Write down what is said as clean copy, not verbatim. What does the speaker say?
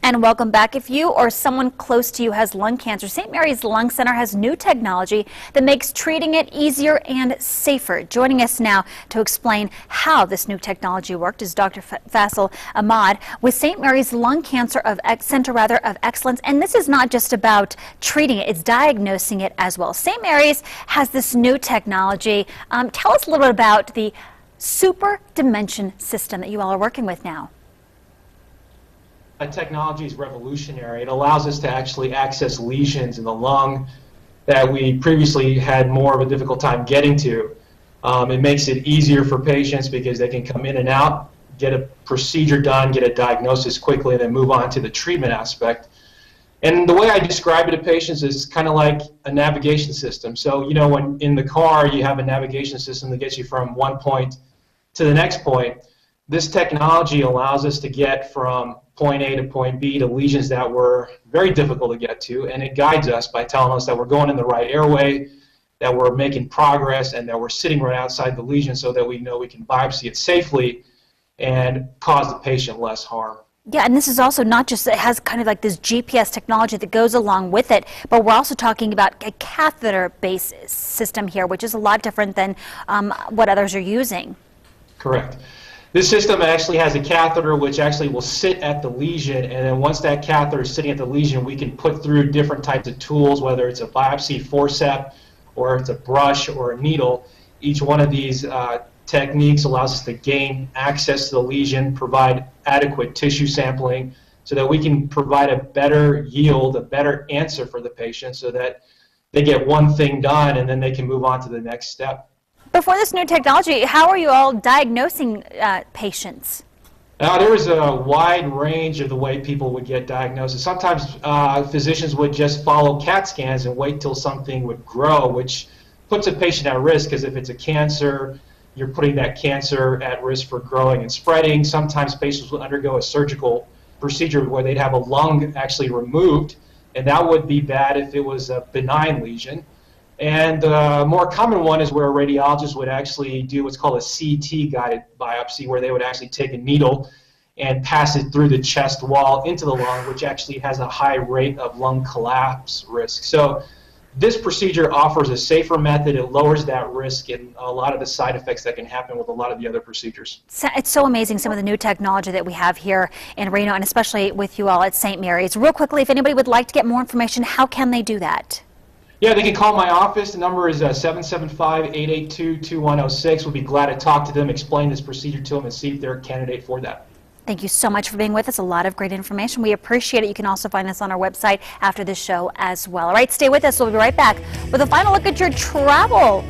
And welcome back. If you or someone close to you has lung cancer, St. Mary's Lung Center has new technology that makes treating it easier and safer. Joining us now to explain how this new technology worked is Dr. Faisal Ahmad with St. Mary's Lung Cancer Center of Excellence. And this is not just about treating it, it's diagnosing it as well. St. Mary's has this new technology. Tell us a little bit about the SuperDimension system that you all are working with now. That technology is revolutionary. It allows us to actually access lesions in the lung that we previously had more of a difficult time getting to. It makes it easier for patients because they can come in and out, get a procedure done, get a diagnosis quickly, and then move on to the treatment aspect. And the way I describe it to patients is kind of like a navigation system. So, you know, when in the car you have a navigation system that gets you from one point to the next point, this technology allows us to get from point A to point B to lesions that were very difficult to get to, and it guides us by telling us that we're going in the right airway, that we're making progress, and that we're sitting right outside the lesion so that we know we can biopsy it safely and cause the patient less harm. Yeah, and this is also not just, it has kind of like this GPS technology that goes along with it, but we're also talking about a catheter-based system here, which is a lot different than what others are using. Correct. This system actually has a catheter which actually will sit at the lesion, and then once that catheter is sitting at the lesion, we can put through different types of tools, whether it's a biopsy forceps or it's a brush or a needle. Each one of these techniques allows us to gain access to the lesion, provide adequate tissue sampling so that we can provide a better yield, a better answer for the patient so that they get one thing done and then they can move on to the next step. Before this new technology, how are you all diagnosing patients? There is a wide range of the way people would get diagnosed. Sometimes physicians would just follow CAT scans and wait till something would grow, which puts a patient at risk because if it's a cancer, you're putting that cancer at risk for growing and spreading. Sometimes patients will undergo a surgical procedure where they'd have a lung actually removed, and that would be bad if it was a benign lesion. And the more common one is where a radiologist would actually do what's called a CT-guided biopsy, where they would actually take a needle and pass it through the chest wall into the lung, which actually has a high rate of lung collapse risk. So this procedure offers a safer method. It lowers that risk and a lot of the side effects that can happen with a lot of the other procedures. It's so amazing, some of the new technology that we have here in Reno, and especially with you all at St. Mary's. Real quickly, if anybody would like to get more information, how can they do that? Yeah, they can call my office. The number is 775-882-2106. We'll be glad to talk to them, explain this procedure to them, and see if they're a candidate for that. Thank you so much for being with us. A lot of great information. We appreciate it. You can also find us on our website after this show as well. All right, stay with us. We'll be right back with a final look at your travel